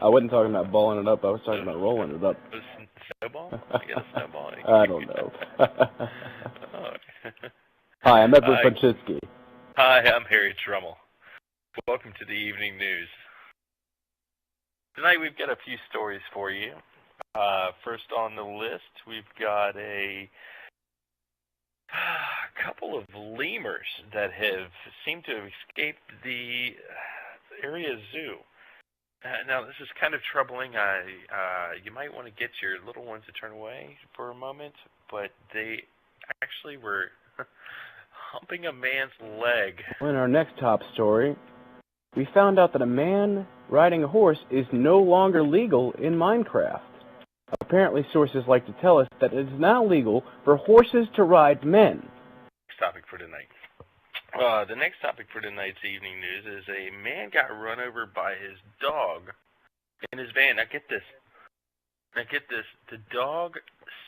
wasn't talking about balling it up. I was talking about rolling it up. Snowball? Yeah, snowball. I don't know. Oh. Hi, I'm Edward Fuchinski. Hi, I'm Harry Crummel. Welcome to the evening news. Tonight we've got a few stories for you. First on the list, we've got a couple of lemurs that have seemed to have escaped the area zoo. Now, this is kind of troubling. You might want to get your little ones to turn away for a moment, but they actually were humping a man's leg. In our next top story, we found out that a man riding a horse is no longer legal in Minecraft. Apparently, sources like to tell us that it is now legal for horses to ride men. Next topic for tonight. The next topic for tonight's evening news is a man got run over by his dog in his van. Now get this. The dog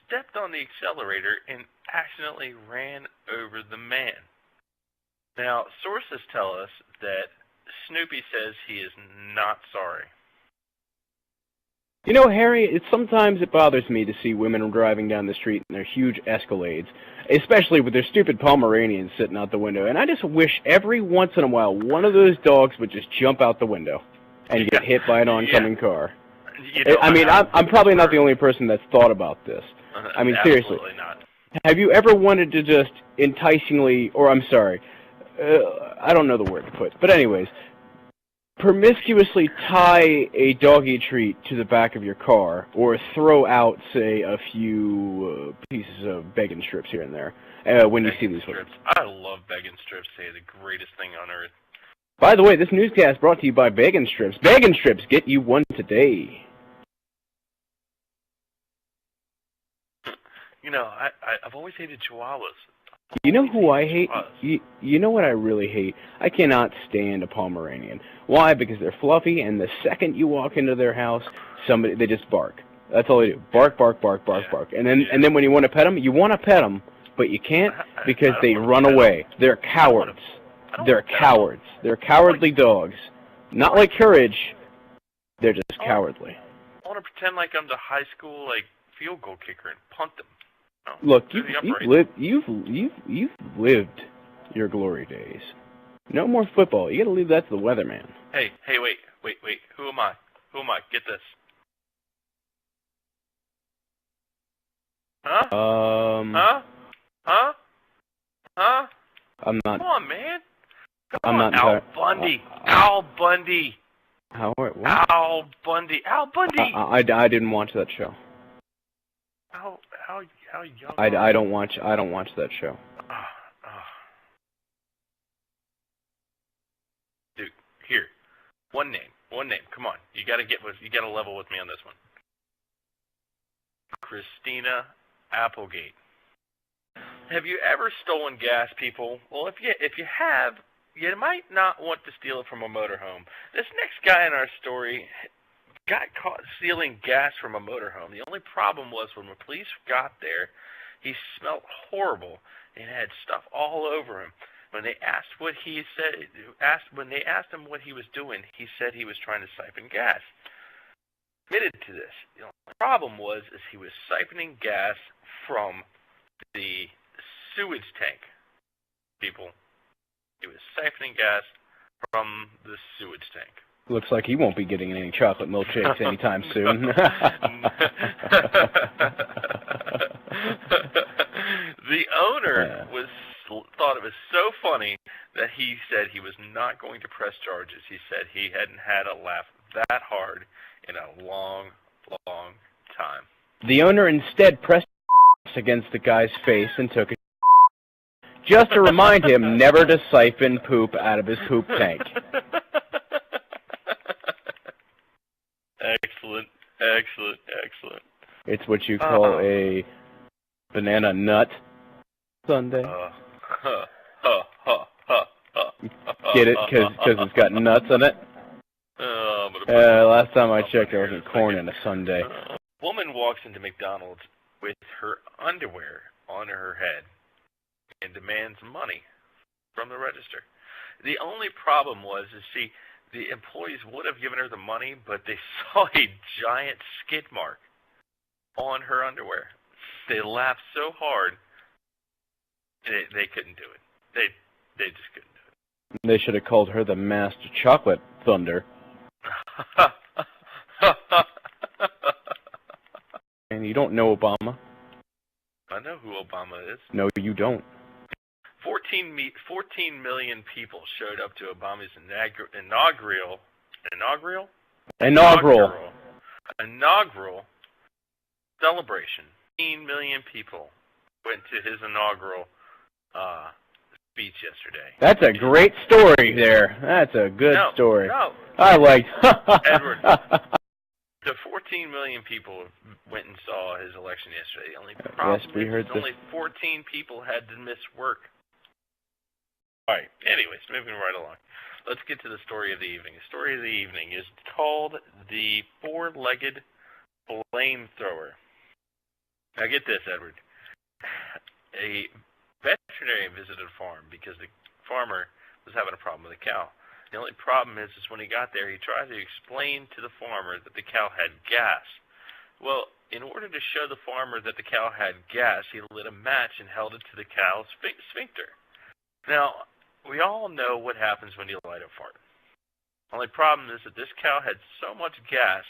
stepped on the accelerator and accidentally ran over the man. Now, sources tell us that Snoopy says he is not sorry. You know, Harry, sometimes it bothers me to see women driving down the street in their huge Escalades, especially with their stupid Pomeranians sitting out the window, and I just wish every once in a while one of those dogs would just jump out the window and get hit by an oncoming car. You know, I'm probably not the only person that's thought about this. I mean, seriously. Absolutely not. Have you ever wanted to just enticingly, or I'm sorry, I don't know the word to put, but anyways, promiscuously tie a doggy treat to the back of your car, or throw out, say, a few pieces of bacon strips here and there when you see these strips. I love bacon strips. They're the greatest thing on earth. By the way, this newscast brought to you by Bacon Strips. Bacon Strips, get you one today. You know, I've always hated chihuahuas. You know who I hate? You know what I really hate? I cannot stand a Pomeranian. Why? Because they're fluffy, and the second you walk into their house, they just bark. That's all they do. Bark, bark, bark, bark, bark. And then when you want to pet them, but you can't because they run away. They're cowards. They're cowards. They're cowardly dogs. Not like courage. They're just cowardly. I want to pretend like I'm the high school field goal kicker and punt them. Look, you've lived your glory days. No more football. You got to leave that to the weatherman. Hey, wait. Who am I? Get this. Huh? I'm not. Come on, man. I'm not. Al Bundy. Al Bundy. What? Al Bundy. I didn't watch that show. How young? I don't watch that show. Dude, here. One name. Come on. You gotta level with me on this one. Christina Applegate. Have you ever stolen gas, people? Well, if you have, you might not want to steal it from a motorhome. This next guy in our story got caught stealing gas from a motorhome. The only problem was when the police got there, he smelled horrible and had stuff all over him. When they asked him what he was doing, he said he was trying to siphon gas. Admitted to this. The problem was he was siphoning gas from the sewage tank. People, he was siphoning gas from the sewage tank. Looks like he won't be getting any chocolate milkshakes anytime soon. The owner thought it was so funny that he said he was not going to press charges. He said he hadn't had a laugh that hard in a long, long time. The owner instead pressed against the guy's face and took a just to remind him never to siphon poop out of his poop tank. Excellent. It's what you call a banana nut sundae. Get it? Because it's got nuts in it? Last time I checked, there wasn't corn in a sundae. A woman walks into McDonald's with her underwear on her head and demands money from the register. The only problem was, the employees would have given her the money, but they saw a giant skid mark on her underwear. They laughed so hard, they couldn't do it. They just couldn't do it. They should have called her the Master Chocolate Thunder. And you don't know Obama? I know who Obama is. No, you don't. 14 million people showed up to Obama's inaugural celebration. 14 million people went to his inaugural speech yesterday. That's a great story there. That's a good story. No. I like Edward, the 14 million people went and saw his election yesterday. The only problem is only 14 people had to miss work. All right. Anyways, moving right along. Let's get to the story of the evening. The story of the evening is called the four-legged flamethrower. Now get this, Edward. A veterinarian visited a farm because the farmer was having a problem with a cow. The only problem is when he got there, he tried to explain to the farmer that the cow had gas. Well, in order to show the farmer that the cow had gas, he lit a match and held it to the cow's sphincter. Now, we all know what happens when you light a fart. The only problem is that this cow had so much gas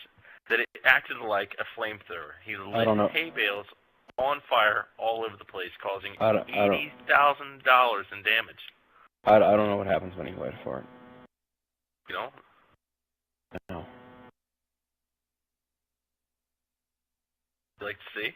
that it acted like a flamethrower. He lit hay bales on fire all over the place, causing $80,000 in damage. I don't know what happens when you light a fart. You know? No. You like to see?